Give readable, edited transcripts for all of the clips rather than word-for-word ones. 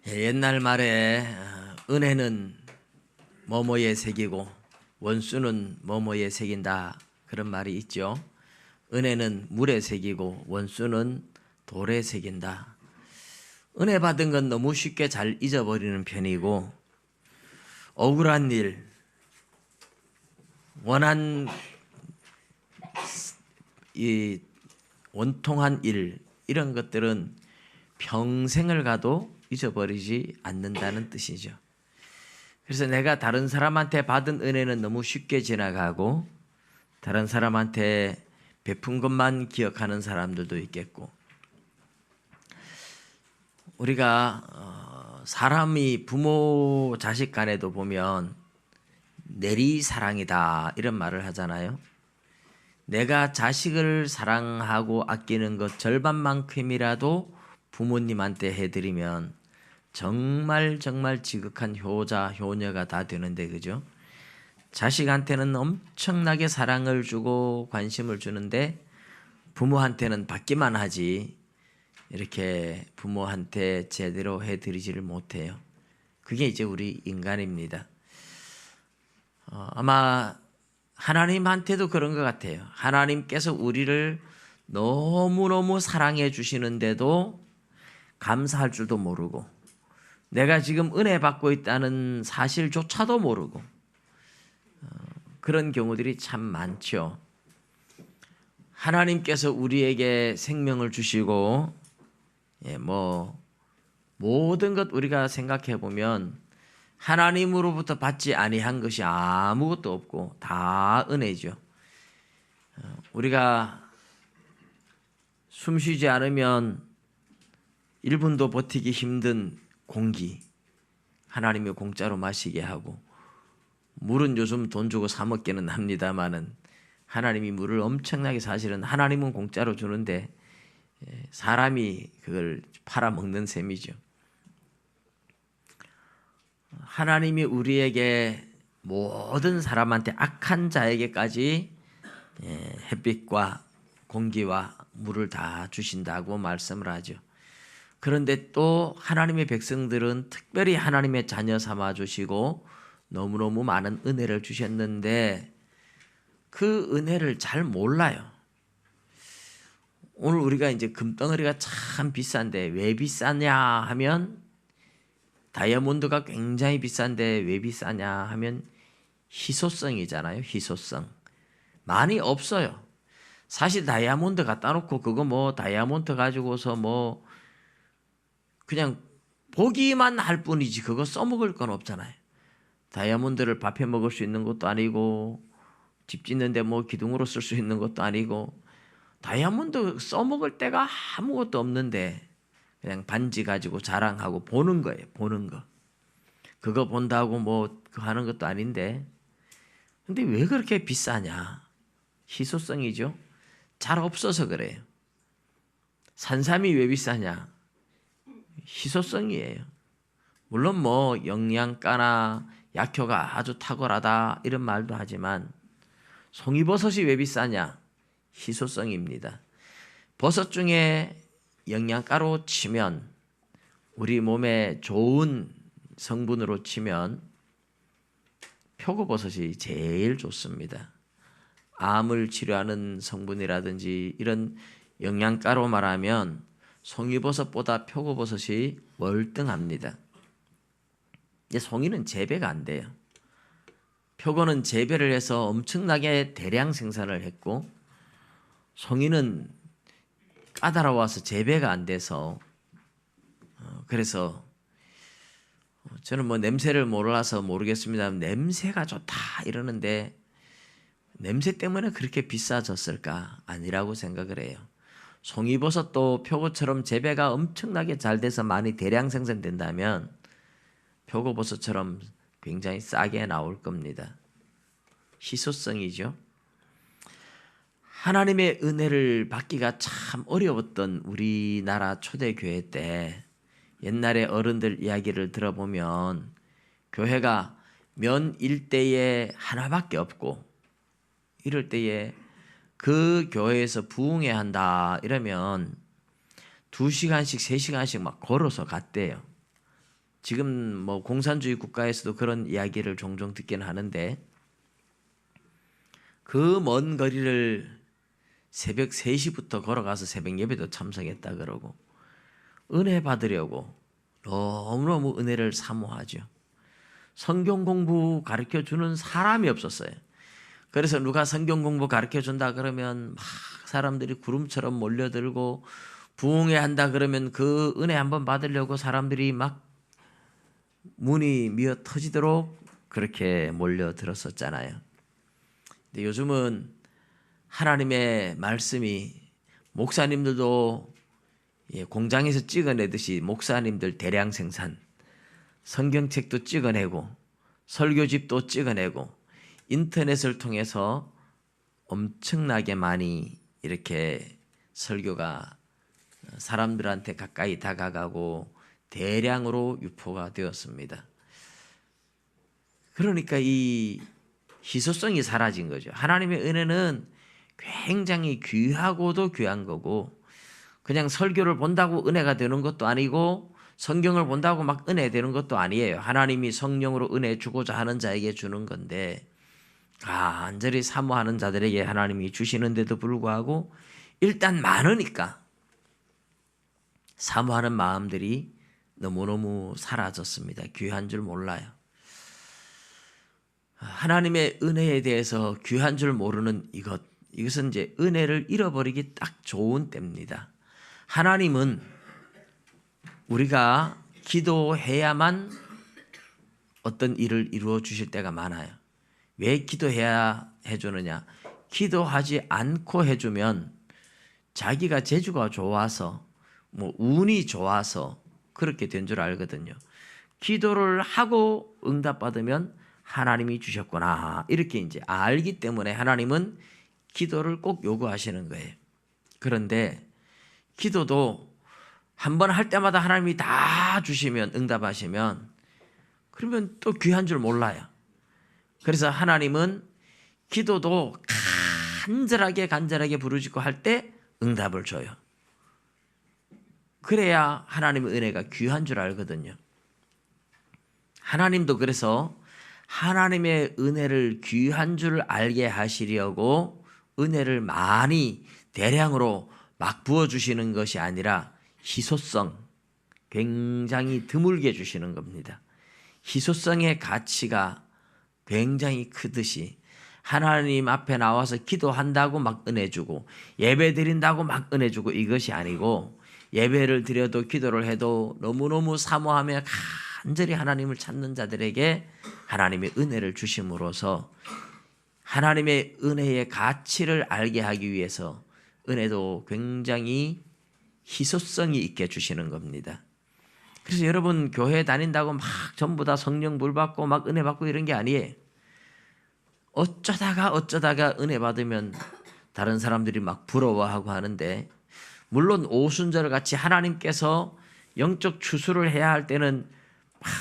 옛날 말에 은혜는 뭐뭐에 새기고 원수는 뭐뭐에 새긴다 그런 말이 있죠. 은혜는 물에 새기고 원수는 돌에 새긴다. 은혜 받은 건 너무 쉽게 잘 잊어버리는 편이고 억울한 일, 원한 이 원통한 일 이런 것들은 평생을 가도 잊어버리지 않는다는 뜻이죠. 그래서 내가 다른 사람한테 받은 은혜는 너무 쉽게 지나가고 다른 사람한테 베푼 것만 기억하는 사람들도 있겠고, 우리가 사람이 부모 자식 간에도 보면 내리사랑이다 이런 말을 하잖아요. 내가 자식을 사랑하고 아끼는 것 절반만큼이라도 부모님한테 해드리면 정말 지극한 효자 효녀가 다 되는데, 그죠? 자식한테는 엄청나게 사랑을 주고 관심을 주는데 부모한테는 받기만 하지 이렇게 부모한테 제대로 해드리지를 못해요. 그게 이제 우리 인간입니다. 아마 하나님한테도 그런 것 같아요. 하나님께서 우리를 너무너무 사랑해 주시는데도 감사할 줄도 모르고, 내가 지금 은혜 받고 있다는 사실조차도 모르고, 그런 경우들이 참 많죠. 하나님께서 우리에게 생명을 주시고 모든 것 우리가 생각해 보면 하나님으로부터 받지 아니한 것이 아무것도 없고 다 은혜죠. 우리가 숨 쉬지 않으면 1분도 버티기 힘든 공기 하나님이 공짜로 마시게 하고, 물은 요즘 돈 주고 사 먹기는 합니다만은 하나님이 물을 엄청나게, 사실은 하나님은 공짜로 주는데 사람이 그걸 팔아먹는 셈이죠. 하나님이 우리에게 모든 사람한테, 악한 자에게까지 햇빛과 공기와 물을 다 주신다고 말씀을 하죠. 그런데 또 하나님의 백성들은 특별히 하나님의 자녀 삼아 주시고 너무너무 많은 은혜를 주셨는데 그 은혜를 잘 몰라요. 오늘 우리가 이제 금덩어리가 참 비싼데 왜 비싸냐 하면, 다이아몬드가 굉장히 비싼데 왜 비싸냐 하면 희소성이잖아요. 희소성. 많이 없어요. 사실 다이아몬드 갖다 놓고 그거 뭐 다이아몬드 가지고서 뭐 그냥 보기만 할 뿐이지 그거 써먹을 건 없잖아요. 다이아몬드를 밥해 먹을 수 있는 것도 아니고 집 짓는데 뭐 기둥으로 쓸 수 있는 것도 아니고, 다이아몬드 써먹을 데가 아무것도 없는데 그냥 반지 가지고 자랑하고 보는 거예요. 보는 거. 그거 본다고 뭐 그거 하는 것도 아닌데, 근데 왜 그렇게 비싸냐? 희소성이죠. 잘 없어서 그래요. 산삼이 왜 비싸냐? 희소성이에요. 물론 뭐 영양가나 약효가 아주 탁월하다 이런 말도 하지만, 송이버섯이 왜 비싸냐? 희소성입니다. 버섯 중에 영양가로 치면, 우리 몸에 좋은 성분으로 치면 표고버섯이 제일 좋습니다. 암을 치료하는 성분이라든지 이런 영양가로 말하면 송이버섯보다 표고버섯이 월등합니다. 송이는 재배가 안 돼요. 표고는 재배를 해서 엄청나게 대량 생산을 했고, 송이는 까다로워서 재배가 안 돼서, 그래서 저는 뭐 냄새를 몰라서 모르겠습니다만 냄새가 좋다 이러는데 냄새 때문에 그렇게 비싸졌을까? 아니라고 생각을 해요. 송이버섯도 표고처럼 재배가 엄청나게 잘 돼서 많이 대량 생산된다면 표고버섯처럼 굉장히 싸게 나올 겁니다. 희소성이죠. 하나님의 은혜를 받기가 참 어려웠던 우리나라 초대교회 때 옛날에 어른들 이야기를 들어보면, 교회가 면 일대에 하나밖에 없고 이럴 때에 그 교회에서 부흥해야 한다 이러면 2시간씩 3시간씩 막 걸어서 갔대요. 지금 뭐 공산주의 국가에서도 그런 이야기를 종종 듣긴 하는데 그 먼 거리를 새벽 3시부터 걸어가서 새벽 예배도 참석했다 그러고 은혜 받으려고 너무너무 은혜를 사모하죠. 성경 공부 가르쳐 주는 사람이 없었어요. 그래서 누가 성경 공부 가르쳐 준다 그러면 막 사람들이 구름처럼 몰려들고 부흥회 한다 그러면 그 은혜 한번 받으려고 사람들이 막 문이 미어 터지도록 그렇게 몰려들었었잖아요. 근데 요즘은 하나님의 말씀이 목사님들도 공장에서 찍어내듯이 목사님들 대량 생산, 성경책도 찍어내고 설교집도 찍어내고 인터넷을 통해서 엄청나게 많이 이렇게 설교가 사람들한테 가까이 다가가고 대량으로 유포가 되었습니다. 그러니까 이 희소성이 사라진 거죠. 하나님의 은혜는 굉장히 귀하고도 귀한 거고 그냥 설교를 본다고 은혜가 되는 것도 아니고 성경을 본다고 막 은혜 되는 것도 아니에요. 하나님이 성령으로 은혜 주고자 하는 자에게 주는 건데 간절히 사모하는 자들에게 하나님이 주시는데도 불구하고 일단 많으니까 사모하는 마음들이 너무너무 사라졌습니다. 귀한 줄 몰라요. 하나님의 은혜에 대해서 귀한 줄 모르는 이것은 이제 은혜를 잃어버리기 딱 좋은 때입니다. 하나님은 우리가 기도해야만 어떤 일을 이루어 주실 때가 많아요. 왜 기도해야 해주느냐? 기도하지 않고 해주면 자기가 재주가 좋아서 뭐 운이 좋아서 그렇게 된 줄 알거든요. 기도를 하고 응답받으면 하나님이 주셨구나 이렇게 이제 알기 때문에 하나님은 기도를 꼭 요구하시는 거예요. 그런데 기도도 한번 할 때마다 하나님이 다 주시면 응답하시면 그러면 또 귀한 줄 몰라요. 그래서 하나님은 기도도 간절하게 부르짖고 할 때 응답을 줘요. 그래야 하나님의 은혜가 귀한 줄 알거든요. 하나님도 그래서 하나님의 은혜를 귀한 줄 알게 하시려고 은혜를 많이 대량으로 막 부어주시는 것이 아니라 희소성, 굉장히 드물게 주시는 겁니다. 희소성의 가치가 굉장히 크듯이 하나님 앞에 나와서 기도한다고 막 은혜 주고 예배 드린다고 막 은혜 주고 이것이 아니고 예배를 드려도 기도를 해도 너무너무 사모하며 간절히 하나님을 찾는 자들에게 하나님의 은혜를 주심으로써 하나님의 은혜의 가치를 알게 하기 위해서 은혜도 굉장히 희소성이 있게 주시는 겁니다. 그래서 여러분 교회 다닌다고 막 전부 다 성령 물 받고 막 은혜 받고 이런 게 아니에요. 어쩌다가 은혜 받으면 다른 사람들이 막 부러워하고 하는데 물론 오순절 같이 하나님께서 영적 추수를 해야 할 때는 막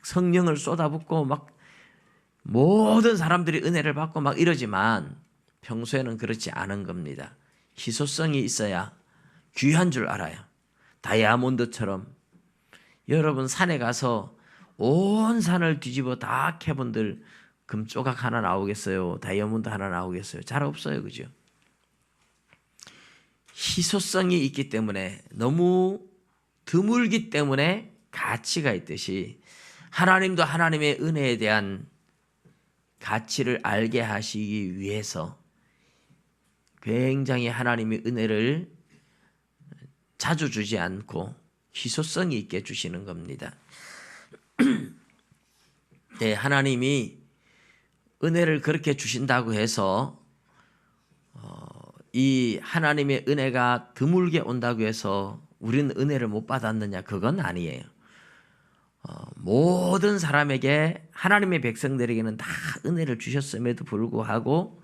성령을 쏟아붓고 막 모든 사람들이 은혜를 받고 막 이러지만 평소에는 그렇지 않은 겁니다. 희소성이 있어야 귀한 줄 알아요. 다이아몬드처럼 여러분 산에 가서 온 산을 뒤집어 다 캐본들 금 조각 하나 나오겠어요? 다이아몬드 하나 나오겠어요? 잘 없어요. 그죠? 희소성이 있기 때문에 너무 드물기 때문에 가치가 있듯이 하나님도 하나님의 은혜에 대한 가치를 알게 하시기 위해서 굉장히 하나님의 은혜를 자주 주지 않고 희소성이 있게 주시는 겁니다. 네, 하나님이 은혜를 그렇게 주신다고 해서 이 하나님의 은혜가 드물게 온다고 해서 우리는 은혜를 못 받았느냐? 그건 아니에요. 모든 사람에게 하나님의 백성들에게는 다 은혜를 주셨음에도 불구하고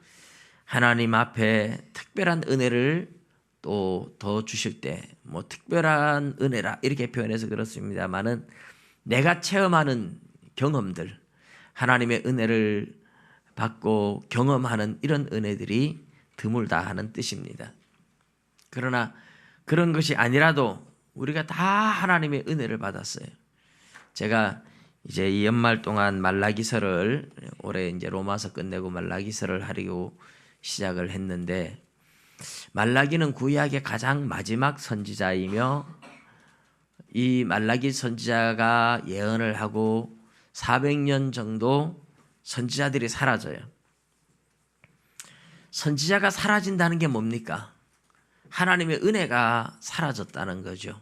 하나님 앞에 특별한 은혜를 또 더 주실 때 뭐 특별한 은혜라 이렇게 표현해서 그렇습니다만은 내가 체험하는 경험들 하나님의 은혜를 받고 경험하는 이런 은혜들이 드물다 하는 뜻입니다. 그러나 그런 것이 아니라도 우리가 다 하나님의 은혜를 받았어요. 제가 이제 이 연말 동안 말라기서를 올해 이제 로마서 끝내고 말라기서를 하려고 시작을 했는데, 말라기는 구약의 가장 마지막 선지자이며 이 말라기 선지자가 예언을 하고 400년 정도 선지자들이 사라져요. 선지자가 사라진다는 게 뭡니까? 하나님의 은혜가 사라졌다는 거죠.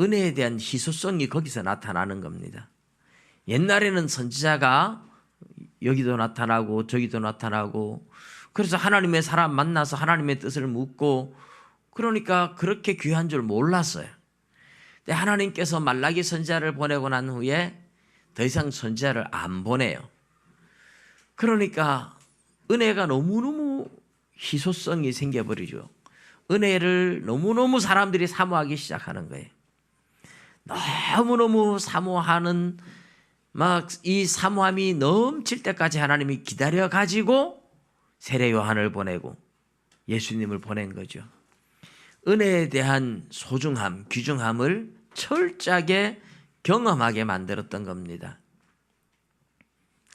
은혜에 대한 희소성이 거기서 나타나는 겁니다. 옛날에는 선지자가 여기도 나타나고 저기도 나타나고, 그래서 하나님의 사람 만나서 하나님의 뜻을 묻고, 그러니까 그렇게 귀한 줄 몰랐어요. 근데 하나님께서 말라기 선지자를 보내고 난 후에 더 이상 선지자를 안 보내요. 그러니까 은혜가 너무너무 희소성이 생겨버리죠. 은혜를 너무너무 사람들이 사모하기 시작하는 거예요. 너무너무 사모하는, 막 이 사모함이 넘칠 때까지 하나님이 기다려 가지고 세례 요한을 보내고 예수님을 보낸 거죠. 은혜에 대한 소중함, 귀중함을 철저하게 경험하게 만들었던 겁니다.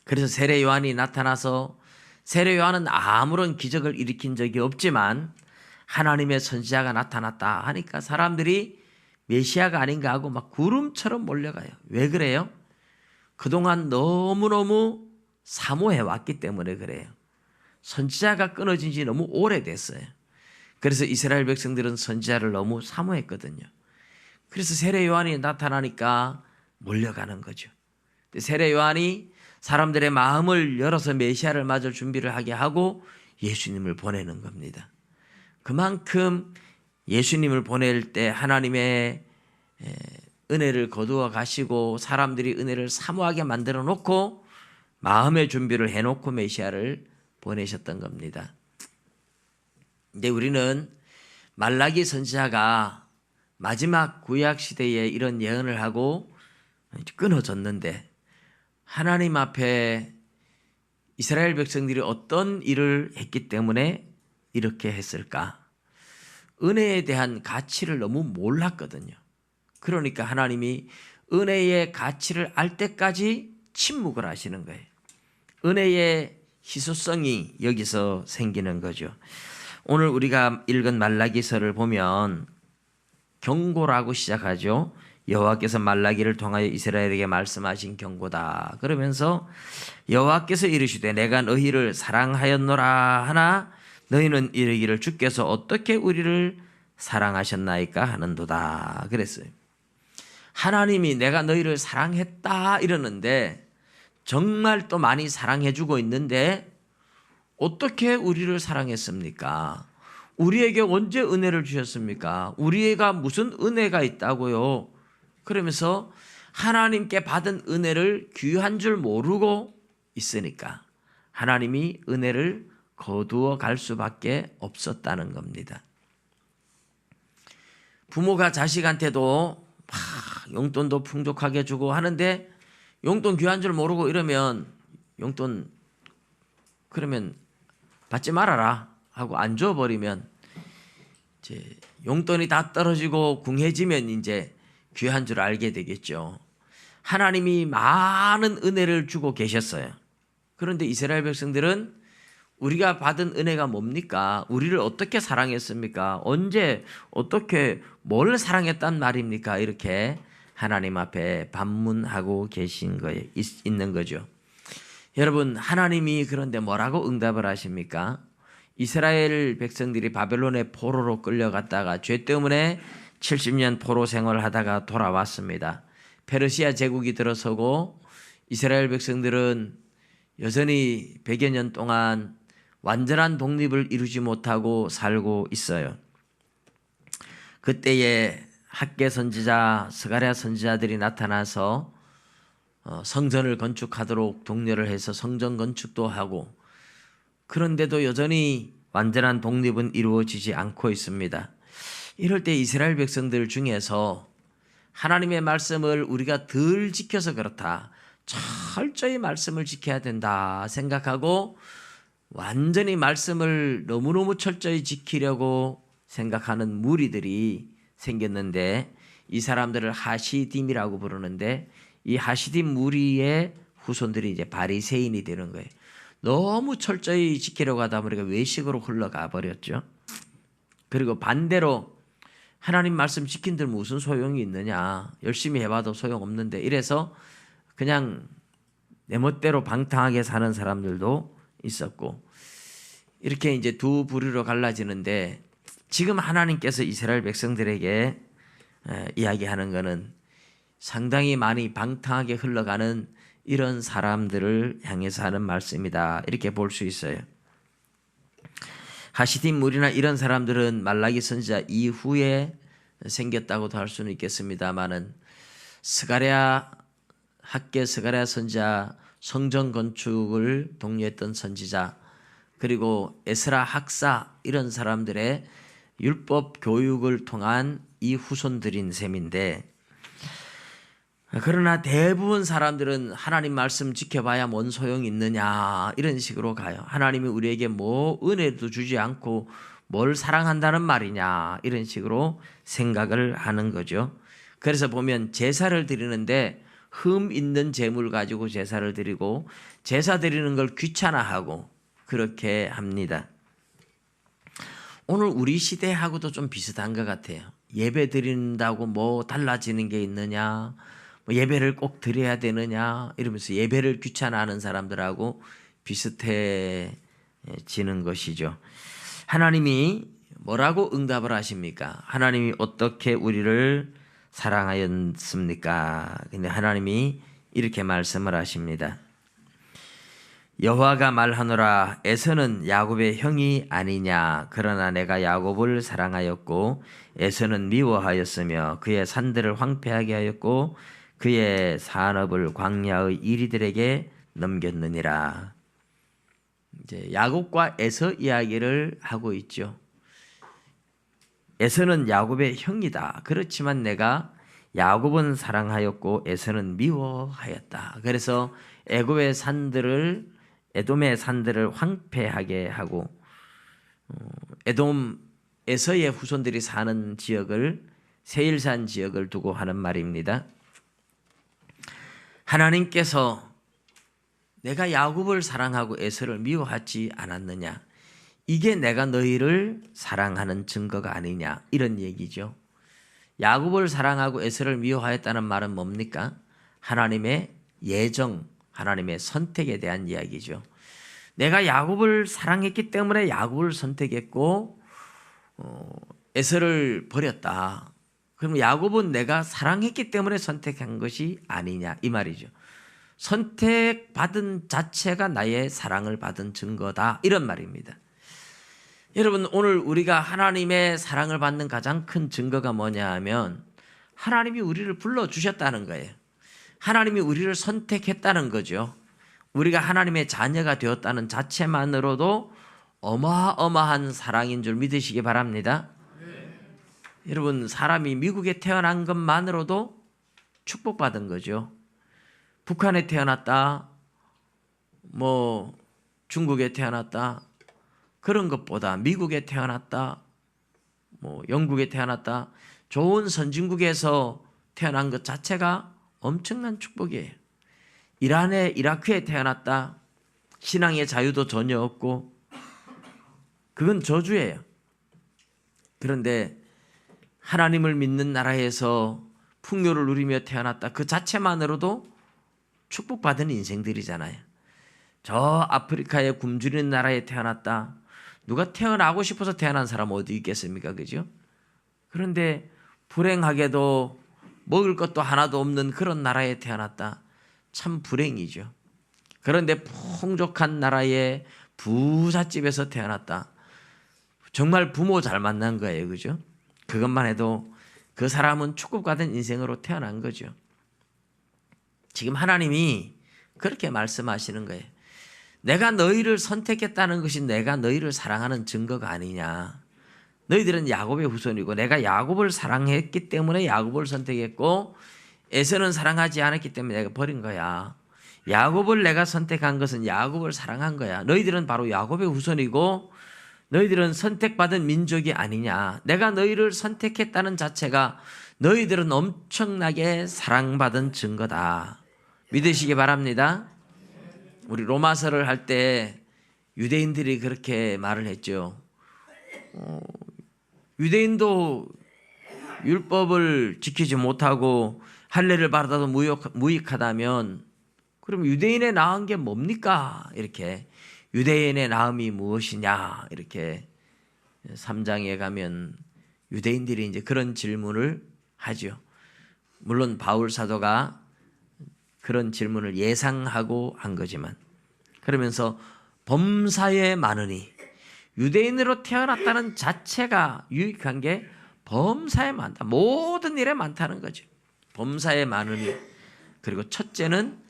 그래서 세례 요한이 나타나서, 세례 요한은 아무런 기적을 일으킨 적이 없지만 하나님의 선지자가 나타났다 하니까 사람들이 메시아가 아닌가 하고 막 구름처럼 몰려가요. 왜 그래요? 그동안 너무너무 사모해 왔기 때문에 그래요. 선지자가 끊어진 지 너무 오래됐어요. 그래서 이스라엘 백성들은 선지자를 너무 사모했거든요. 그래서 세례 요한이 나타나니까 몰려가는 거죠. 세례 요한이 사람들의 마음을 열어서 메시아를 맞을 준비를 하게 하고 예수님을 보내는 겁니다. 그만큼 예수님을 보낼 때 하나님의 은혜를 거두어 가시고 사람들이 은혜를 사모하게 만들어 놓고 마음의 준비를 해놓고 메시아를 보내셨던 겁니다. 근데 우리는 말라기 선지자가 마지막 구약 시대에 이런 예언을 하고 끊어졌는데, 하나님 앞에 이스라엘 백성들이 어떤 일을 했기 때문에 이렇게 했을까? 은혜에 대한 가치를 너무 몰랐거든요. 그러니까 하나님이 은혜의 가치를 알 때까지 침묵을 하시는 거예요. 은혜의 희소성이 여기서 생기는 거죠. 오늘 우리가 읽은 말라기서를 보면 경고라고 시작하죠. 여호와께서 말라기를 통하여 이스라엘에게 말씀하신 경고다. 그러면서 여호와께서 이르시되 내가 너희를 사랑하였노라 하나 너희는 이르기를 주께서 어떻게 우리를 사랑하셨나이까 하는도다. 그랬어요. 하나님이 내가 너희를 사랑했다 이러는데 정말 또 많이 사랑해주고 있는데 어떻게 우리를 사랑했습니까? 우리에게 언제 은혜를 주셨습니까? 우리가 무슨 은혜가 있다고요? 그러면서 하나님께 받은 은혜를 귀한 줄 모르고 있으니까 하나님이 은혜를 거두어 갈 수밖에 없었다는 겁니다. 부모가 자식한테도 막 용돈도 풍족하게 주고 하는데 용돈 귀한 줄 모르고 이러면 용돈 그러면 받지 말아라 하고 안 줘버리면 이제 용돈이 다 떨어지고 궁해지면 이제 귀한 줄 알게 되겠죠. 하나님이 많은 은혜를 주고 계셨어요. 그런데 이스라엘 백성들은 우리가 받은 은혜가 뭡니까? 우리를 어떻게 사랑했습니까? 언제 어떻게 뭘 사랑했단 말입니까? 이렇게 하나님 앞에 반문하고 계신 거에 있는 거죠. 여러분, 하나님이 그런데 뭐라고 응답을 하십니까? 이스라엘 백성들이 바벨론의 포로로 끌려갔다가 죄 때문에 70년 포로 생활을 하다가 돌아왔습니다. 페르시아 제국이 들어서고 이스라엘 백성들은 여전히 100여 년 동안 완전한 독립을 이루지 못하고 살고 있어요. 그때에 학개 선지자, 스가랴 선지자들이 나타나서 성전을 건축하도록 독려를 해서 성전 건축도 하고, 그런데도 여전히 완전한 독립은 이루어지지 않고 있습니다. 이럴 때 이스라엘 백성들 중에서 하나님의 말씀을 우리가 덜 지켜서 그렇다, 철저히 말씀을 지켜야 된다 생각하고 완전히 말씀을 너무너무 철저히 지키려고 생각하는 무리들이 생겼는데, 이 사람들을 하시딤이라고 부르는데 이 하시딤 무리의 후손들이 이제 바리새인이 되는 거예요. 너무 철저히 지키려고 하다 보니까 외식으로 흘러가 버렸죠. 그리고 반대로 하나님 말씀 지킨들 무슨 소용이 있느냐, 열심히 해봐도 소용없는데 이래서 그냥 내 멋대로 방탕하게 사는 사람들도 있었고, 이렇게 이제 두 부류로 갈라지는데 지금 하나님께서 이스라엘 백성들에게 이야기하는 것은 상당히 많이 방탕하게 흘러가는 이런 사람들을 향해서 하는 말씀이다, 이렇게 볼 수 있어요. 하시딤 무리나 이런 사람들은 말라기 선지자 이후에 생겼다고도 할 수는 있겠습니다만은 스가랴 학계 스가랴 선지자 성전 건축을 독려했던 선지자, 그리고 에스라 학사 이런 사람들의 율법 교육을 통한 이 후손들인 셈인데, 그러나 대부분 사람들은 하나님 말씀 지켜봐야 뭔 소용이 있느냐 이런 식으로 가요. 하나님이 우리에게 뭐 은혜도 주지 않고 뭘 사랑한다는 말이냐 이런 식으로 생각을 하는 거죠. 그래서 보면 제사를 드리는데 흠 있는 제물 가지고 제사를 드리고 제사 드리는 걸 귀찮아하고 그렇게 합니다. 오늘 우리 시대하고도 좀 비슷한 것 같아요. 예배 드린다고 뭐 달라지는 게 있느냐, 뭐 예배를 꼭 드려야 되느냐 이러면서 예배를 귀찮아하는 사람들하고 비슷해지는 것이죠. 하나님이 뭐라고 응답을 하십니까? 하나님이 어떻게 우리를 사랑하였습니까? 근데 하나님이 이렇게 말씀을 하십니다. 여호와가 말하노라, 에서는 야곱의 형이 아니냐. 그러나 내가 야곱을 사랑하였고 에서는 미워하였으며 그의 산들을 황폐하게 하였고 그의 산업을 광야의 이리들에게 넘겼느니라. 이제 야곱과 에서 이야기를 하고 있죠. 에서는 야곱의 형이다. 그렇지만 내가 야곱은 사랑하였고 에서는 미워하였다. 그래서 에돔의 산들을 황폐하게 하고 에돔 에서의 후손들이 사는 지역을 세일산 지역을 두고 하는 말입니다. 하나님께서 내가 야곱을 사랑하고 에서를 미워하지 않았느냐, 이게 내가 너희를 사랑하는 증거가 아니냐 이런 얘기죠. 야곱을 사랑하고 에서를 미워하였다는 말은 뭡니까? 하나님의 예정, 하나님의 선택에 대한 이야기죠. 내가 야곱을 사랑했기 때문에 야곱을 선택했고 에서를 버렸다. 그럼 야곱은 내가 사랑했기 때문에 선택한 것이 아니냐 이 말이죠. 선택받은 자체가 나의 사랑을 받은 증거다 이런 말입니다. 여러분, 오늘 우리가 하나님의 사랑을 받는 가장 큰 증거가 뭐냐 하면 하나님이 우리를 불러주셨다는 거예요. 하나님이 우리를 선택했다는 거죠. 우리가 하나님의 자녀가 되었다는 자체만으로도 어마어마한 사랑인 줄 믿으시기 바랍니다. 여러분, 사람이 미국에 태어난 것만으로도 축복받은 거죠. 북한에 태어났다, 뭐 중국에 태어났다, 그런 것보다 미국에 태어났다, 뭐 영국에 태어났다, 좋은 선진국에서 태어난 것 자체가 엄청난 축복이에요. 이라크에 태어났다, 신앙의 자유도 전혀 없고 그건 저주예요. 그런데 하나님을 믿는 나라에서 풍요를 누리며 태어났다, 그 자체만으로도 축복받은 인생들이잖아요. 저 아프리카의 굶주리는 나라에 태어났다, 누가 태어나고 싶어서 태어난 사람 어디 있겠습니까? 그죠? 그런데 불행하게도 먹을 것도 하나도 없는 그런 나라에 태어났다, 참 불행이죠. 그런데 풍족한 나라의 부잣집에서 태어났다, 정말 부모 잘 만난 거예요. 그죠? 그것만 해도 그 사람은 축복받은 인생으로 태어난 거죠. 지금 하나님이 그렇게 말씀하시는 거예요. 내가 너희를 선택했다는 것이 내가 너희를 사랑하는 증거가 아니냐. 너희들은 야곱의 후손이고 내가 야곱을 사랑했기 때문에 야곱을 선택했고 에서는 사랑하지 않았기 때문에 내가 버린 거야. 야곱을 내가 선택한 것은 야곱을 사랑한 거야. 너희들은 바로 야곱의 후손이고 너희들은 선택받은 민족이 아니냐. 내가 너희를 선택했다는 자체가 너희들은 엄청나게 사랑받은 증거다. 믿으시기 바랍니다. 우리 로마서를 할 때 유대인들이 그렇게 말을 했죠. 유대인도 율법을 지키지 못하고 할례를 받아도 무익하다면 그럼 유대인의 나은 게 뭡니까? 이렇게 유대인의 나음이 무엇이냐? 이렇게 3장에 가면 유대인들이 이제 그런 질문을 하죠. 물론 바울 사도가 그런 질문을 예상하고 한 거지만 그러면서 범사에 많으니 유대인으로 태어났다는 자체가 유익한 게 범사에 많다. 모든 일에 많다는 거죠. 범사에 많으니 그리고 첫째는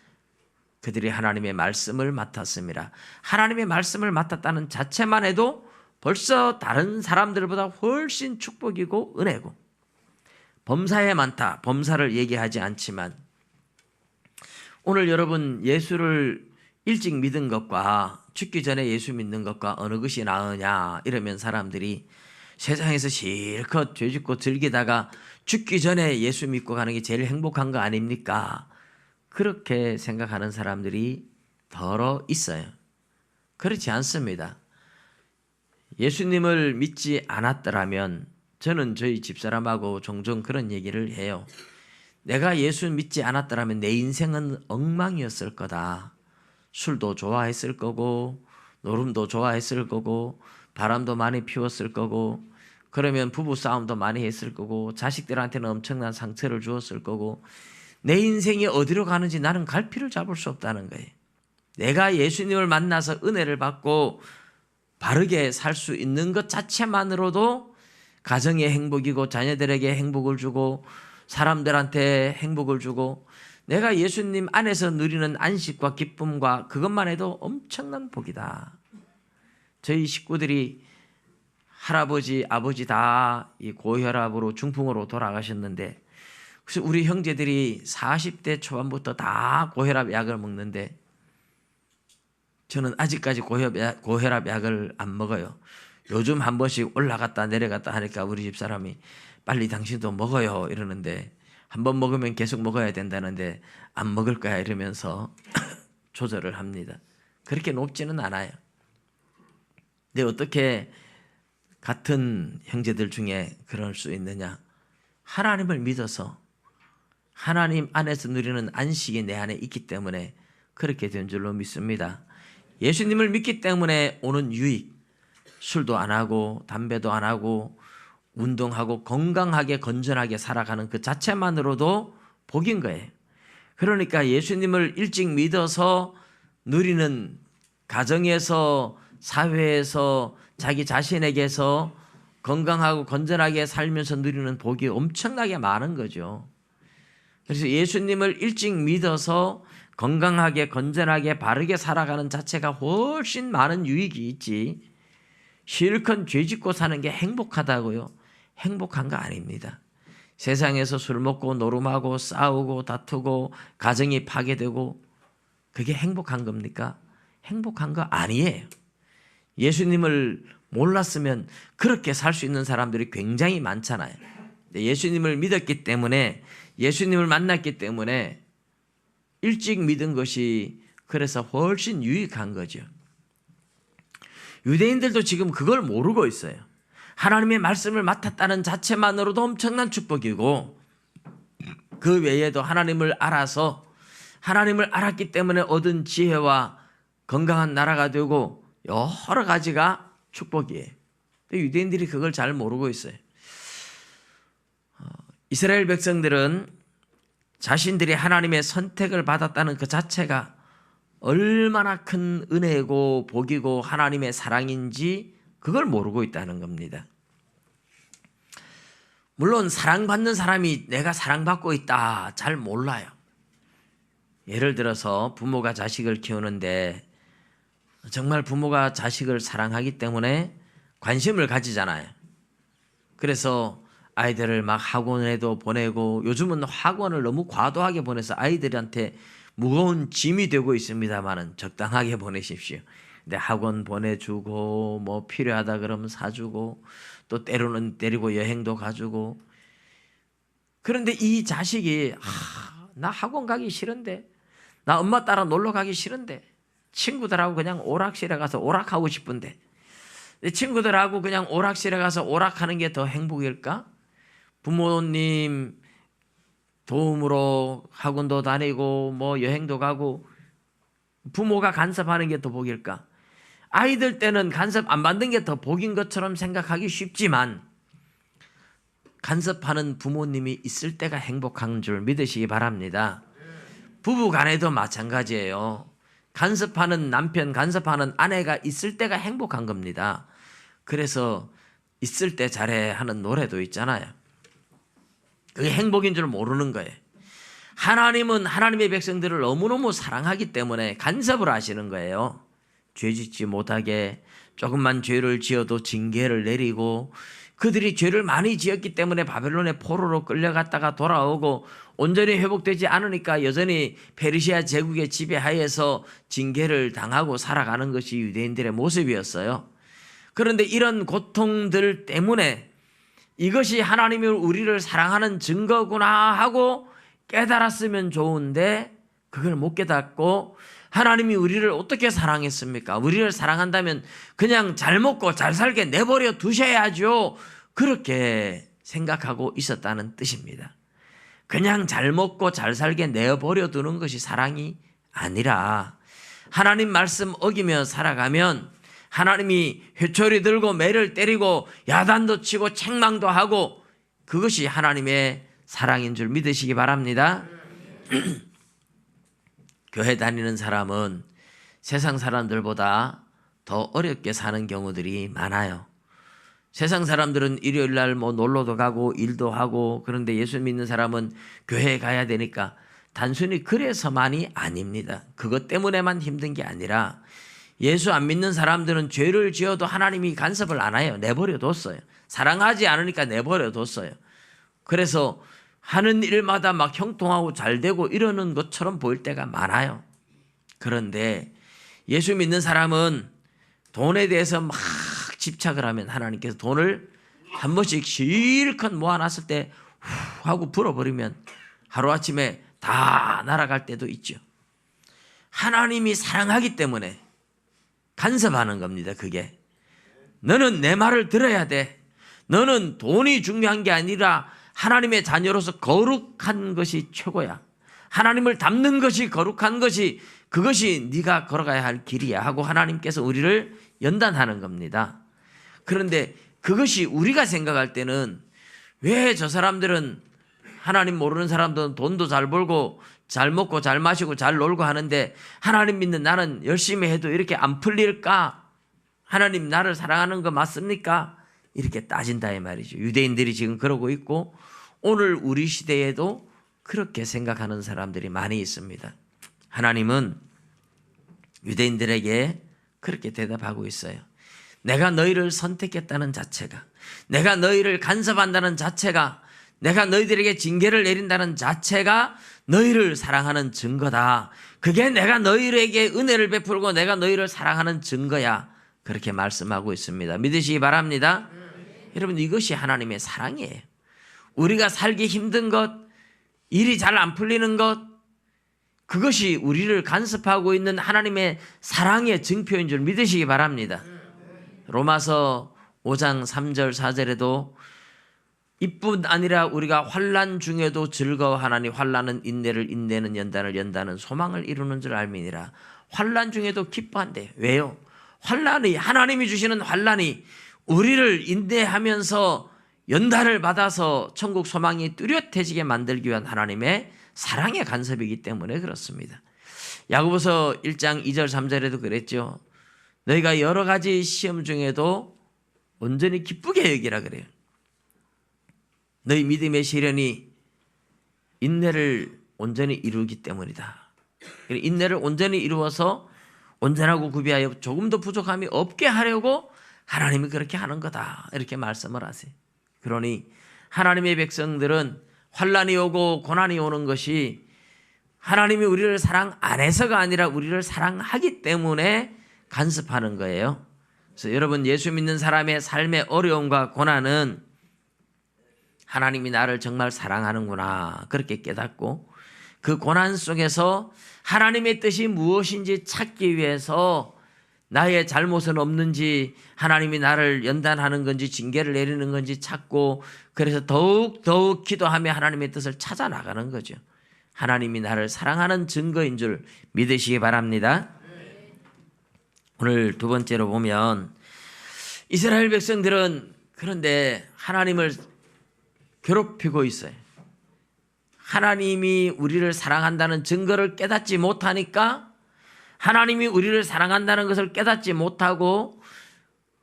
그들이 하나님의 말씀을 맡았습니다. 하나님의 말씀을 맡았다는 자체만 해도 벌써 다른 사람들보다 훨씬 축복이고 은혜고 범사에 많다. 범사를 얘기하지 않지만 오늘 여러분 예수를 일찍 믿은 것과 죽기 전에 예수 믿는 것과 어느 것이 나으냐 이러면 사람들이 세상에서 실컷 죄짓고 즐기다가 죽기 전에 예수 믿고 가는 게 제일 행복한 거 아닙니까? 그렇게 생각하는 사람들이 더러 있어요. 그렇지 않습니다. 예수님을 믿지 않았더라면 저는 저희 집사람하고 종종 그런 얘기를 해요. 내가 예수 믿지 않았더라면 내 인생은 엉망이었을 거다. 술도 좋아했을 거고 노름도 좋아했을 거고 바람도 많이 피웠을 거고 그러면 부부싸움도 많이 했을 거고 자식들한테는 엄청난 상처를 주었을 거고 내 인생이 어디로 가는지 나는 갈피를 잡을 수 없다는 거예요. 내가 예수님을 만나서 은혜를 받고 바르게 살 수 있는 것 자체만으로도 가정의 행복이고 자녀들에게 행복을 주고 사람들한테 행복을 주고 내가 예수님 안에서 누리는 안식과 기쁨과 그것만 해도 엄청난 복이다. 저희 식구들이 할아버지, 아버지 다 이 고혈압으로 중풍으로 돌아가셨는데 그래서 우리 형제들이 40대 초반부터 다 고혈압 약을 먹는데 저는 아직까지 고혈압 약을 안 먹어요. 요즘 한 번씩 올라갔다 내려갔다 하니까 우리 집사람이 빨리 당신도 먹어요 이러는데 한 번 먹으면 계속 먹어야 된다는데 안 먹을 거야 이러면서 조절을 합니다. 그렇게 높지는 않아요. 근데 어떻게 같은 형제들 중에 그럴 수 있느냐? 하나님을 믿어서 하나님 안에서 누리는 안식이 내 안에 있기 때문에 그렇게 된 줄로 믿습니다. 예수님을 믿기 때문에 오는 유익, 술도 안 하고 담배도 안 하고 운동하고 건강하게 건전하게 살아가는 그 자체만으로도 복인 거예요. 그러니까 예수님을 일찍 믿어서 누리는 가정에서 사회에서 자기 자신에게서 건강하고 건전하게 살면서 누리는 복이 엄청나게 많은 거죠. 그래서 예수님을 일찍 믿어서 건강하게 건전하게 바르게 살아가는 자체가 훨씬 많은 유익이 있지 실컷 죄짓고 사는 게 행복하다고요? 행복한 거 아닙니다. 세상에서 술 먹고 노름하고 싸우고 다투고 가정이 파괴되고 그게 행복한 겁니까? 행복한 거 아니에요. 예수님을 몰랐으면 그렇게 살 수 있는 사람들이 굉장히 많잖아요. 예수님을 믿었기 때문에 예수님을 만났기 때문에 일찍 믿은 것이 그래서 훨씬 유익한 거죠. 유대인들도 지금 그걸 모르고 있어요. 하나님의 말씀을 맡았다는 자체만으로도 엄청난 축복이고 그 외에도 하나님을 알아서 하나님을 알았기 때문에 얻은 지혜와 건강한 나라가 되고 여러 가지가 축복이에요. 유대인들이 그걸 잘 모르고 있어요. 이스라엘 백성들은 자신들이 하나님의 선택을 받았다는 그 자체가 얼마나 큰 은혜고 복이고 하나님의 사랑인지 그걸 모르고 있다는 겁니다. 물론 사랑받는 사람이 내가 사랑받고 있다 잘 몰라요. 예를 들어서 부모가 자식을 키우는데 정말 부모가 자식을 사랑하기 때문에 관심을 가지잖아요. 그래서 아이들을 막 학원에도 보내고 요즘은 학원을 너무 과도하게 보내서 아이들한테 무거운 짐이 되고 있습니다만은 적당하게 보내십시오. 근데 학원 보내주고 뭐 필요하다 그러면 사주고 또 때로는 데리고 여행도 가주고 그런데 이 자식이 나 학원 가기 싫은데, 나 엄마 따라 놀러 가기 싫은데, 친구들하고 그냥 오락실에 가서 오락하고 싶은데, 내 친구들하고 그냥 오락실에 가서 오락하는 게 더 행복일까? 부모님 도움으로 학원도 다니고 뭐 여행도 가고 부모가 간섭하는 게 더 복일까? 아이들 때는 간섭 안 받는 게 더 복인 것처럼 생각하기 쉽지만 간섭하는 부모님이 있을 때가 행복한 줄 믿으시기 바랍니다. 부부 간에도 마찬가지예요. 간섭하는 남편, 간섭하는 아내가 있을 때가 행복한 겁니다. 그래서 있을 때 잘해 하는 노래도 있잖아요. 그게 행복인 줄 모르는 거예요. 하나님은 하나님의 백성들을 너무너무 사랑하기 때문에 간섭을 하시는 거예요. 죄 짓지 못하게 조금만 죄를 지어도 징계를 내리고, 그들이 죄를 많이 지었기 때문에 바벨론의 포로로 끌려갔다가 돌아오고 온전히 회복되지 않으니까 여전히 페르시아 제국의 지배하에서 징계를 당하고 살아가는 것이 유대인들의 모습이었어요. 그런데 이런 고통들 때문에 이것이 하나님이 우리를 사랑하는 증거구나 하고 깨달았으면 좋은데 그걸 못 깨닫고, 하나님이 우리를 어떻게 사랑했습니까? 우리를 사랑한다면 그냥 잘 먹고 잘 살게 내버려 두셔야죠. 그렇게 생각하고 있었다는 뜻입니다. 그냥 잘 먹고 잘 살게 내버려 두는 것이 사랑이 아니라, 하나님 말씀 어기며 살아가면 하나님이 회초리 들고 매를 때리고 야단도 치고 책망도 하고, 그것이 하나님의 사랑인 줄 믿으시기 바랍니다. 교회 다니는 사람은 세상 사람들보다 더 어렵게 사는 경우들이 많아요. 세상 사람들은 일요일 날 뭐 놀러도 가고 일도 하고, 그런데 예수 믿는 사람은 교회에 가야 되니까 단순히 그래서만이 아닙니다. 그것 때문에만 힘든 게 아니라 예수 안 믿는 사람들은 죄를 지어도 하나님이 간섭을 안 해요. 내버려 뒀어요. 사랑하지 않으니까 내버려 뒀어요. 그래서 하는 일마다 막 형통하고 잘 되고 이러는 것처럼 보일 때가 많아요. 그런데 예수 믿는 사람은 돈에 대해서 막 집착을 하면 하나님께서 돈을 한 번씩 실컷 모아놨을 때 후 하고 불어버리면 하루아침에 다 날아갈 때도 있죠. 하나님이 사랑하기 때문에 간섭하는 겁니다. 그게 너는 내 말을 들어야 돼. 너는 돈이 중요한 게 아니라 하나님의 자녀로서 거룩한 것이 최고야. 하나님을 닮는 것이 거룩한 것이, 그것이 네가 걸어가야 할 길이야 하고 하나님께서 우리를 연단하는 겁니다. 그런데 그것이 우리가 생각할 때는 왜 저 사람들은, 하나님 모르는 사람들은 돈도 잘 벌고 잘 먹고 잘 마시고 잘 놀고 하는데 하나님 믿는 나는 열심히 해도 이렇게 안 풀릴까? 하나님 나를 사랑하는 거 맞습니까? 이렇게 따진다 이 말이죠. 유대인들이 지금 그러고 있고 오늘 우리 시대에도 그렇게 생각하는 사람들이 많이 있습니다. 하나님은 유대인들에게 그렇게 대답하고 있어요. 내가 너희를 선택했다는 자체가, 내가 너희를 간섭한다는 자체가, 내가 너희들에게 징계를 내린다는 자체가 너희를 사랑하는 증거다. 그게 내가 너희에게 은혜를 베풀고 내가 너희를 사랑하는 증거야. 그렇게 말씀하고 있습니다. 믿으시기 바랍니다. 여러분, 이것이 하나님의 사랑이에요. 우리가 살기 힘든 것, 일이 잘 안 풀리는 것, 그것이 우리를 간섭하고 있는 하나님의 사랑의 증표인 줄 믿으시기 바랍니다. 로마서 5장 3절 4절에도 이뿐 아니라 우리가 환난 중에도 즐거워하나니 환난은 인내를, 인내는 연단을, 연단은 소망을 이루는 줄 알미니라. 환난 중에도 기뻐한대요. 왜요? 환난이, 하나님이 주시는 환난이 우리를 인내하면서 연단을 받아서 천국 소망이 뚜렷해지게 만들기 위한 하나님의 사랑의 간섭이기 때문에 그렇습니다. 야고보서 1장 2절 3절에도 그랬죠. 너희가 여러 가지 시험 중에도 온전히 기쁘게 여기라 그래요. 너희 믿음의 시련이 인내를 온전히 이루기 때문이다. 인내를 온전히 이루어서 온전하고 구비하여 조금 더 부족함이 없게 하려고 하나님이 그렇게 하는 거다. 이렇게 말씀을 하세요. 그러니 하나님의 백성들은 환난이 오고 고난이 오는 것이 하나님이 우리를 사랑 안 해서가 아니라 우리를 사랑하기 때문에 간섭하는 거예요. 그래서 여러분, 예수 믿는 사람의 삶의 어려움과 고난은 하나님이 나를 정말 사랑하는구나 그렇게 깨닫고 그 고난 속에서 하나님의 뜻이 무엇인지 찾기 위해서 나의 잘못은 없는지 하나님이 나를 연단하는 건지 징계를 내리는 건지 찾고 그래서 더욱 기도하며 하나님의 뜻을 찾아 나가는 거죠. 하나님이 나를 사랑하는 증거인 줄 믿으시기 바랍니다. 오늘 두 번째로 보면 이스라엘 백성들은 그런데 하나님을 괴롭히고 있어요. 하나님이 우리를 사랑한다는 증거를 깨닫지 못하니까 하나님이 우리를 사랑한다는 것을 깨닫지 못하고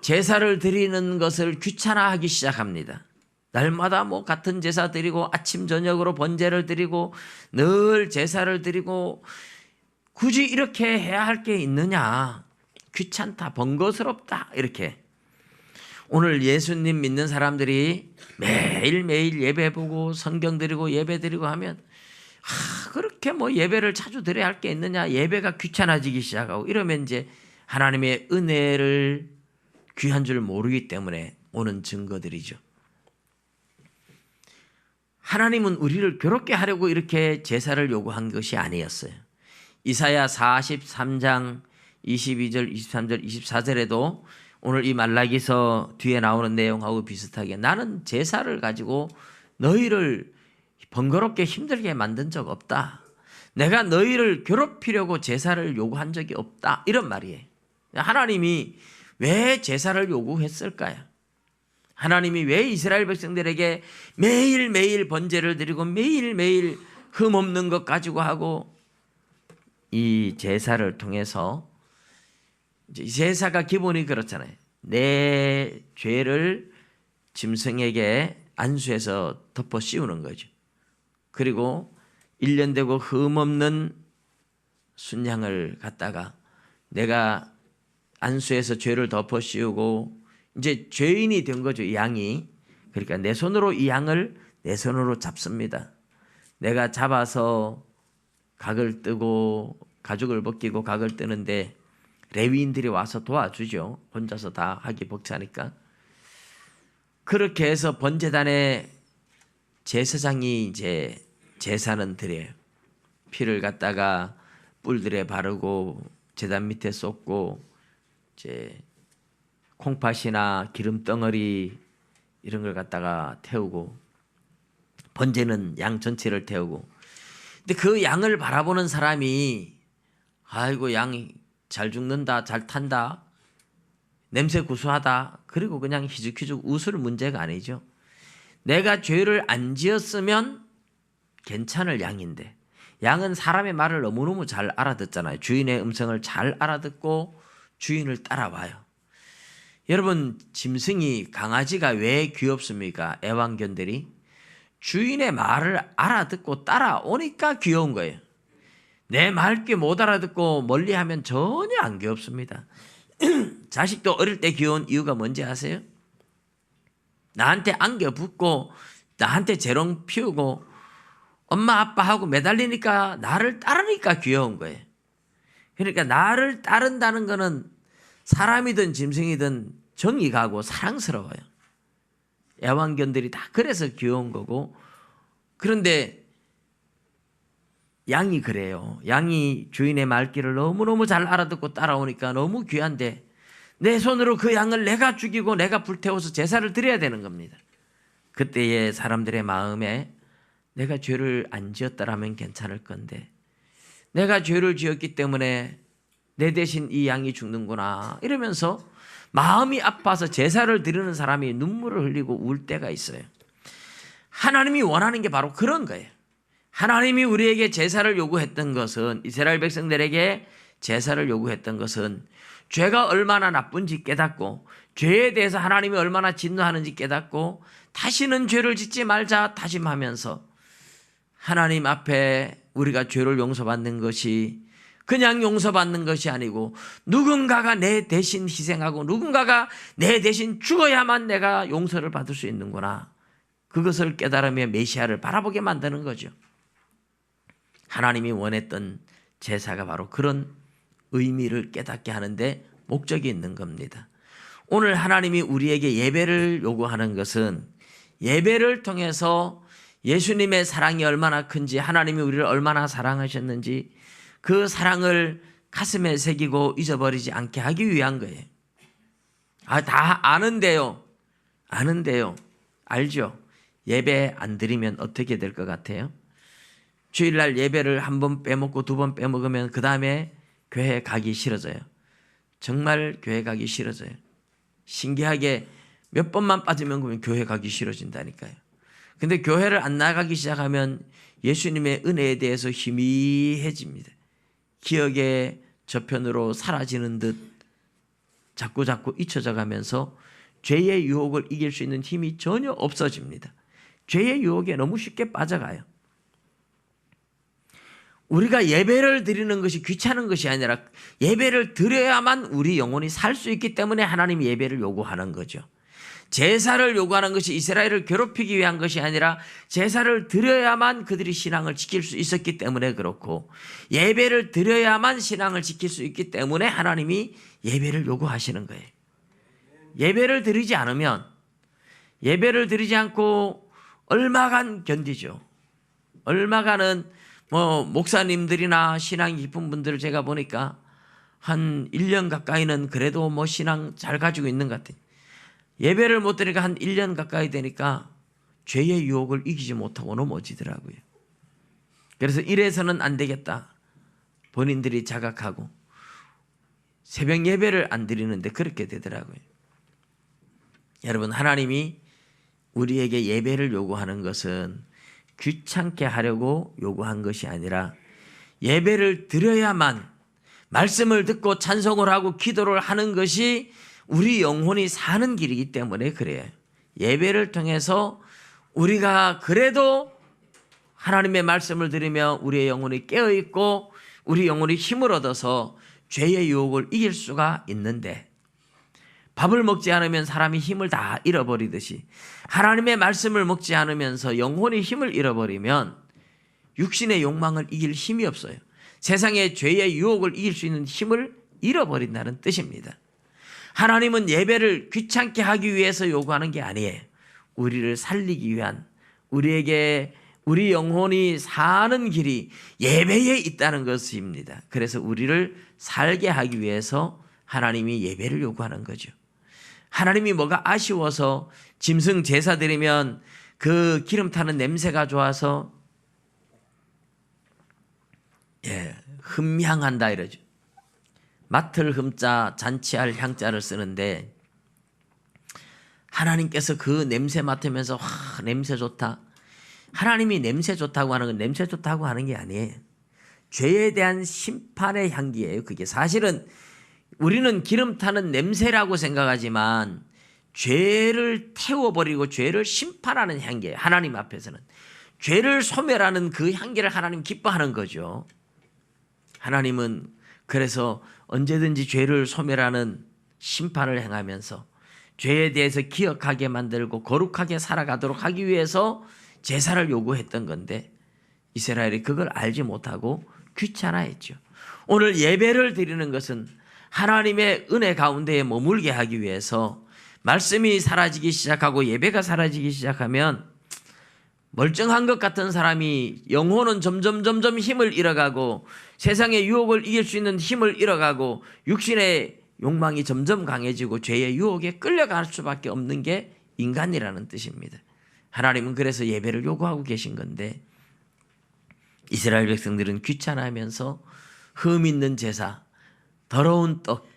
제사를 드리는 것을 귀찮아하기 시작합니다. 날마다 같은 제사 드리고 아침 저녁으로 번제를 드리고 늘 제사를 드리고 굳이 이렇게 해야 할 게 있느냐. 귀찮다, 번거스럽다 이렇게. 오늘 예수님 믿는 사람들이 매일매일 예배 보고 성경 드리고 예배 드리고 하면 그렇게 예배를 자주 드려야 할 게 있느냐. 예배가 귀찮아지기 시작하고 이러면 이제 하나님의 은혜를 귀한 줄 모르기 때문에 오는 증거들이죠. 하나님은 우리를 괴롭게 하려고 이렇게 제사를 요구한 것이 아니었어요. 이사야 43장 22절, 23절, 24절에도 오늘 이 말라기서 뒤에 나오는 내용하고 비슷하게 나는 제사를 가지고 너희를 번거롭게 힘들게 만든 적 없다. 내가 너희를 괴롭히려고 제사를 요구한 적이 없다. 이런 말이에요. 하나님이 왜 제사를 요구했을까요? 하나님이 왜 이스라엘 백성들에게 매일매일 번제를 드리고 매일매일 흠없는 것 가지고 하고 이 제사를 통해서 제사가 기본이 그렇잖아요. 내 죄를 짐승에게 안수해서 덮어 씌우는 거죠. 그리고 1년 되고 흠없는 순양을 갖다가 내가 안수해서 죄를 덮어 씌우고 이제 죄인이 된 거죠. 이 양이. 그러니까 내 손으로 이 양을 내 손으로 잡습니다. 내가 잡아서 각을 뜨고 가죽을 벗기고 각을 뜨는데 레위인들이 와서 도와주죠. 혼자서 다 하기 벅차니까. 그렇게 해서 번제단에 제사장이 이제 제사는 드려요. 피를 갖다가 뿔들에 바르고 제단 밑에 쏟고 이제 콩팥이나 기름 덩어리 이런 걸 갖다가 태우고 번제는 양 전체를 태우고. 근데 그 양을 바라보는 사람이 아이고 양이 잘 죽는다, 잘 탄다, 냄새 구수하다. 그리고 그냥 희죽희죽 웃을 문제가 아니죠. 내가 죄를 안 지었으면 괜찮을 양인데 양은 사람의 말을 너무너무 잘 알아듣잖아요. 주인의 음성을 잘 알아듣고 주인을 따라와요. 여러분 짐승이 강아지가 왜 귀엽습니까? 애완견들이 주인의 말을 알아듣고 따라오니까 귀여운 거예요. 내 말귀 못 알아듣고 멀리하면 전혀 안 귀엽습니다. 자식도 어릴 때 귀여운 이유가 뭔지 아세요? 나한테 안겨 붙고 나한테 재롱 피우고 엄마 아빠하고 매달리니까 나를 따르니까 귀여운 거예요. 그러니까 나를 따른다는 거는 사람이든 짐승이든 정이 가고 사랑스러워요. 애완견들이 다 그래서 귀여운 거고. 그런데 양이 그래요. 양이 주인의 말귀를 너무너무 잘 알아듣고 따라오니까 너무 귀한데 내 손으로 그 양을 내가 죽이고 내가 불태워서 제사를 드려야 되는 겁니다. 그때의 사람들의 마음에 내가 죄를 안 지었다라면 괜찮을 건데 내가 죄를 지었기 때문에 내 대신 이 양이 죽는구나 이러면서 마음이 아파서 제사를 드리는 사람이 눈물을 흘리고 울 때가 있어요. 하나님이 원하는 게 바로 그런 거예요. 하나님이 우리에게 제사를 요구했던 것은 이스라엘 백성들에게 제사를 요구했던 것은 죄가 얼마나 나쁜지 깨닫고 죄에 대해서 하나님이 얼마나 진노하는지 깨닫고 다시는 죄를 짓지 말자 다짐하면서 하나님 앞에 우리가 죄를 용서받는 것이 그냥 용서받는 것이 아니고 누군가가 내 대신 희생하고 누군가가 내 대신 죽어야만 내가 용서를 받을 수 있는구나. 그것을 깨달으며 메시아를 바라보게 만드는 거죠. 하나님이 원했던 제사가 바로 그런 의미를 깨닫게 하는데 목적이 있는 겁니다. 오늘 하나님이 우리에게 예배를 요구하는 것은 예배를 통해서 예수님의 사랑이 얼마나 큰지, 하나님이 우리를 얼마나 사랑하셨는지 그 사랑을 가슴에 새기고 잊어버리지 않게 하기 위한 거예요. 다 아는데요. 알죠? 예배 안 드리면 어떻게 될 것 같아요? 주일날 예배를 한 번 빼먹고 두 번 빼먹으면 그 다음에 교회 가기 싫어져요. 정말 교회 가기 싫어져요. 신기하게 몇 번만 빠지면 그러면 교회 가기 싫어진다니까요. 근데 교회를 안 나가기 시작하면 예수님의 은혜에 대해서 희미해집니다. 기억의 저편으로 사라지는 듯 자꾸 잊혀져 가면서 죄의 유혹을 이길 수 있는 힘이 전혀 없어집니다. 죄의 유혹에 너무 쉽게 빠져가요. 우리가 예배를 드리는 것이 귀찮은 것이 아니라 예배를 드려야만 우리 영혼이 살 수 있기 때문에 하나님이 예배를 요구하는 거죠. 제사를 요구하는 것이 이스라엘을 괴롭히기 위한 것이 아니라 제사를 드려야만 그들이 신앙을 지킬 수 있었기 때문에 그렇고, 예배를 드려야만 신앙을 지킬 수 있기 때문에 하나님이 예배를 요구하시는 거예요. 예배를 드리지 않으면, 예배를 드리지 않고 얼마간 견디죠. 얼마간은 목사님들이나 신앙이 깊은 분들을 제가 보니까 한 1년 가까이는 그래도 신앙 잘 가지고 있는 것 같아요. 예배를 못 드리니까 한 1년 가까이 되니까 죄의 유혹을 이기지 못하고 넘어지더라고요. 그래서 이래서는 안 되겠다. 본인들이 자각하고 새벽 예배를 안 드리는데 그렇게 되더라고요. 여러분, 하나님이 우리에게 예배를 요구하는 것은 귀찮게 하려고 요구한 것이 아니라 예배를 드려야만, 말씀을 듣고 찬송을 하고 기도를 하는 것이 우리 영혼이 사는 길이기 때문에 그래요. 예배를 통해서 우리가 그래도 하나님의 말씀을 들으며 우리의 영혼이 깨어있고 우리 영혼이 힘을 얻어서 죄의 유혹을 이길 수가 있는데, 밥을 먹지 않으면 사람이 힘을 다 잃어버리듯이 하나님의 말씀을 먹지 않으면서 영혼이 힘을 잃어버리면 육신의 욕망을 이길 힘이 없어요. 세상의 죄의 유혹을 이길 수 있는 힘을 잃어버린다는 뜻입니다. 하나님은 예배를 귀찮게 하기 위해서 요구하는 게 아니에요. 우리를 살리기 위한, 우리 영혼이 사는 길이 예배에 있다는 것입니다. 그래서 우리를 살게 하기 위해서 하나님이 예배를 요구하는 거죠. 하나님이 뭐가 아쉬워서 짐승 제사 드리면 그 기름 타는 냄새가 좋아서 흠향한다 이러죠. 맡을 흠자, 잔치할 향자를 쓰는데 하나님께서 그 냄새 맡으면서 냄새 좋다. 하나님이 냄새 좋다고 하는 건 냄새 좋다고 하는 게 아니에요. 죄에 대한 심판의 향기예요. 그게 사실은 우리는 기름 타는 냄새라고 생각하지만 죄를 태워버리고 죄를 심판하는 향기예요. 하나님 앞에서는 죄를 소멸하는 그 향기를 하나님 기뻐하는 거죠. 하나님은 그래서 언제든지 죄를 소멸하는 심판을 행하면서 죄에 대해서 기억하게 만들고 거룩하게 살아가도록 하기 위해서 제사를 요구했던 건데 이스라엘이 그걸 알지 못하고 귀찮아했죠. 오늘 예배를 드리는 것은 하나님의 은혜 가운데에 머물게 하기 위해서, 말씀이 사라지기 시작하고 예배가 사라지기 시작하면 멀쩡한 것 같은 사람이 영혼은 점점 힘을 잃어가고 세상의 유혹을 이길 수 있는 힘을 잃어가고 육신의 욕망이 점점 강해지고 죄의 유혹에 끌려갈 수밖에 없는 게 인간이라는 뜻입니다. 하나님은 그래서 예배를 요구하고 계신 건데 이스라엘 백성들은 귀찮아하면서 흠 있는 제사, 더러운 떡,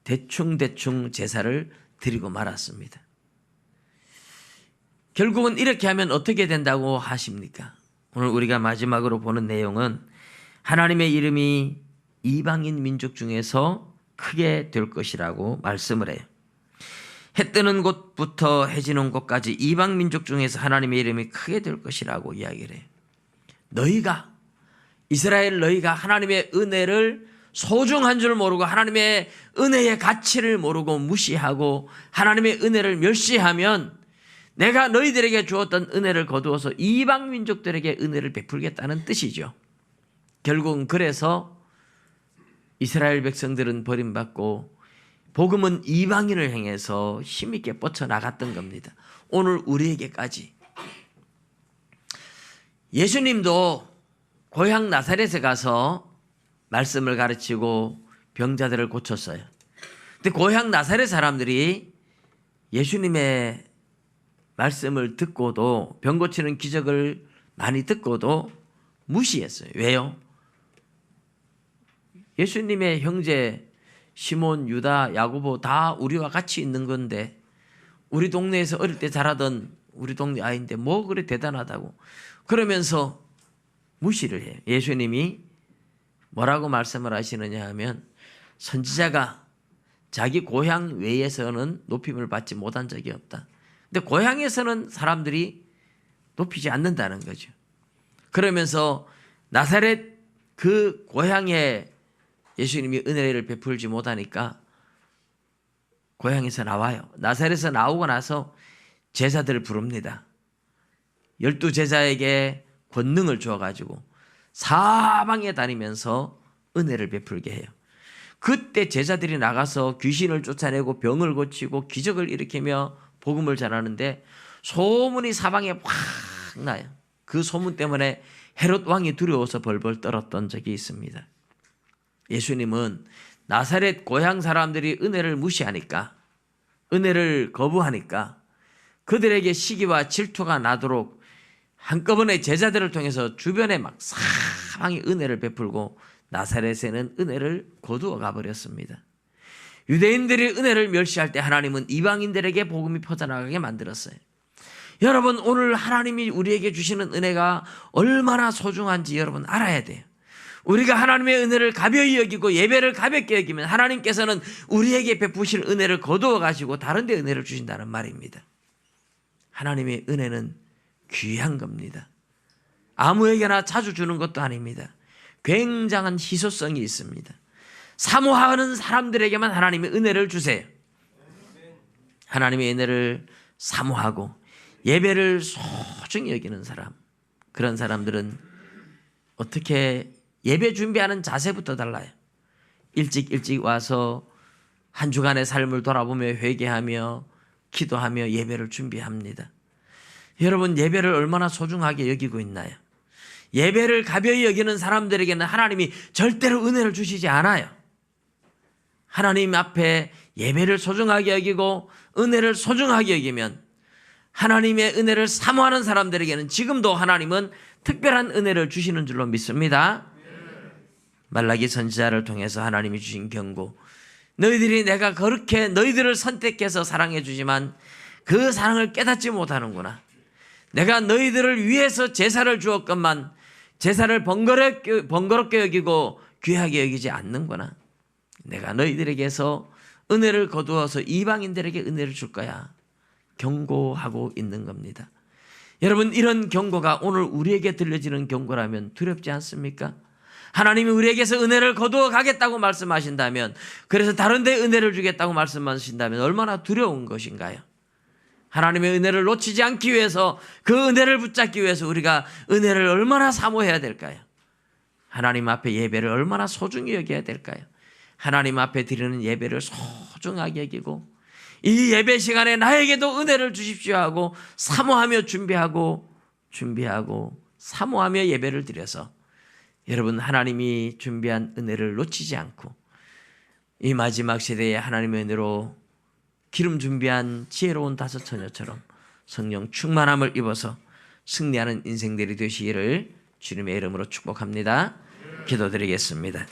대충 제사를 드리고 말았습니다. 결국은 이렇게 하면 어떻게 된다고 하십니까? 오늘 우리가 마지막으로 보는 내용은 하나님의 이름이 이방인 민족 중에서 크게 될 것이라고 말씀을 해요. 해 뜨는 곳부터 해 지는 곳까지 이방 민족 중에서 하나님의 이름이 크게 될 것이라고 이야기를 해요. 너희가, 이스라엘 너희가 하나님의 은혜를 소중한 줄 모르고 하나님의 은혜의 가치를 모르고 무시하고 하나님의 은혜를 멸시하면 내가 너희들에게 주었던 은혜를 거두어서 이방 민족들에게 은혜를 베풀겠다는 뜻이죠. 결국은 그래서 이스라엘 백성들은 버림받고 복음은 이방인을 향해서 힘있게 뻗쳐나갔던 겁니다. 오늘 우리에게까지. 예수님도 고향 나사렛에 가서 말씀을 가르치고 병자들을 고쳤어요. 근데 고향 나사렛 사람들이 예수님의 말씀을 듣고도, 병 고치는 기적을 많이 듣고도 무시했어요. 왜요? 예수님의 형제 시몬, 유다, 야고보 다 우리와 같이 있는 건데, 우리 동네에서 어릴 때 자라던 우리 동네 아이인데 뭐 그래 대단하다고 그러면서 무시를 해요. 예수님이 뭐라고 말씀을 하시느냐 하면, 선지자가 자기 고향 외에서는 높임을 받지 못한 적이 없다. 근데 고향에서는 사람들이 높이지 않는다는 거죠. 그러면서 나사렛 그 고향에 예수님이 은혜를 베풀지 못하니까 고향에서 나와요. 나사렛에서 나오고 나서 제자들을 부릅니다. 12제자에게 권능을 주어가지고 사방에 다니면서 은혜를 베풀게 해요. 그때 제자들이 나가서 귀신을 쫓아내고 병을 고치고 기적을 일으키며 복음을 전하는데 소문이 사방에 확 나요. 그 소문 때문에 헤롯 왕이 두려워서 벌벌 떨었던 적이 있습니다. 예수님은 나사렛 고향 사람들이 은혜를 무시하니까, 은혜를 거부하니까 그들에게 시기와 질투가 나도록 한꺼번에 제자들을 통해서 주변에 막 사방에 은혜를 베풀고 나사렛에는 은혜를 거두어 가버렸습니다. 유대인들이 은혜를 멸시할 때 하나님은 이방인들에게 복음이 퍼져나가게 만들었어요. 여러분, 오늘 하나님이 우리에게 주시는 은혜가 얼마나 소중한지 여러분 알아야 돼요. 우리가 하나님의 은혜를 가벼이 여기고 예배를 가볍게 여기면 하나님께서는 우리에게 베푸실 은혜를 거두어 가시고 다른 데 은혜를 주신다는 말입니다. 하나님의 은혜는 귀한 겁니다. 아무에게나 자주 주는 것도 아닙니다. 굉장한 희소성이 있습니다. 사모하는 사람들에게만 하나님의 은혜를 주세요. 하나님의 은혜를 사모하고 예배를 소중히 여기는 사람, 그런 사람들은 어떻게 예배 준비하는 자세부터 달라요. 일찍 와서 한 주간의 삶을 돌아보며 회개하며 기도하며 예배를 준비합니다. 여러분, 예배를 얼마나 소중하게 여기고 있나요? 예배를 가벼이 여기는 사람들에게는 하나님이 절대로 은혜를 주시지 않아요. 하나님 앞에 예배를 소중하게 여기고 은혜를 소중하게 여기면 하나님의 은혜를 사모하는 사람들에게는 지금도 하나님은 특별한 은혜를 주시는 줄로 믿습니다. 말라기 선지자를 통해서 하나님이 주신 경고, 너희들이 내가 그렇게 너희들을 선택해서 사랑해 주지만 그 사랑을 깨닫지 못하는구나. 내가 너희들을 위해서 제사를 주었건만 제사를 번거롭게 여기고 귀하게 여기지 않는구나. 내가 너희들에게서 은혜를 거두어서 이방인들에게 은혜를 줄 거야. 경고하고 있는 겁니다. 여러분, 이런 경고가 오늘 우리에게 들려지는 경고라면 두렵지 않습니까? 하나님이 우리에게서 은혜를 거두어 가겠다고 말씀하신다면, 그래서 다른 데 은혜를 주겠다고 말씀하신다면 얼마나 두려운 것인가요? 하나님의 은혜를 놓치지 않기 위해서, 그 은혜를 붙잡기 위해서 우리가 은혜를 얼마나 사모해야 될까요? 하나님 앞에 예배를 얼마나 소중히 여겨야 될까요? 하나님 앞에 드리는 예배를 소중하게 여기고 이 예배 시간에 나에게도 은혜를 주십시오 하고 사모하며 준비하고 사모하며 예배를 드려서 여러분, 하나님이 준비한 은혜를 놓치지 않고 이 마지막 시대에 하나님의 은혜로 기름 준비한 지혜로운 다섯 처녀처럼 성령 충만함을 입어서 승리하는 인생들이 되시기를 주님의 이름으로 축복합니다. 기도드리겠습니다.